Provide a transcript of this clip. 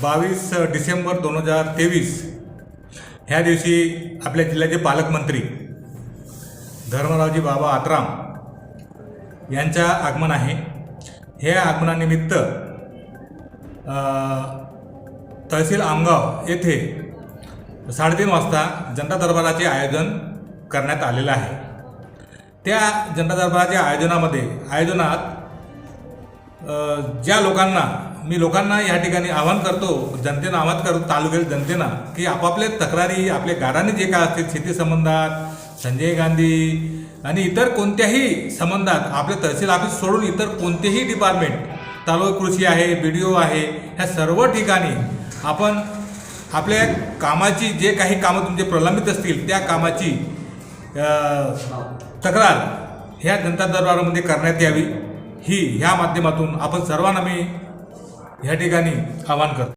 22 डिसेंबर 2023 ह्या दिवशी आपल्या जिल्ह्याचे पालकमंत्री धर्मरावजी बाबा आत्राम यांचं आगमन आहे। हे आगमनानिमित्त तहसील आमगाव येथे 3:30 वाजता जनता दरबाराचे आयोजन करण्यात आलेलं आहे। त्या जनता दरबाराच्या आयोजनात ज्या लोकांना या ठिकाणी आवाहन करतो, जनतेनं आवाहन करतो, तालुक्यातील जनतेनं, की आपापल्या तक्रारी आपल्या गाराने जे काय असतील शेती संबंधात, संजय गांधी आणि इतर कोणत्याही संबंधात आपले तहसील ऑफिस सोडून इतर कोणतेही डिपार्टमेंट, तालुका कृषी आहे, BDO आहे, ह्या सर्व ठिकाणी आपण आपल्या कामाची जे काही कामं तुमचे प्रलंबित असतील त्या कामाची तक्रार ह्या जनता दरबारामध्ये करण्यात यावी, ह्या माध्यमातून आपण सर्वांना मी ह्या ठिकाणी आवाहन करतो।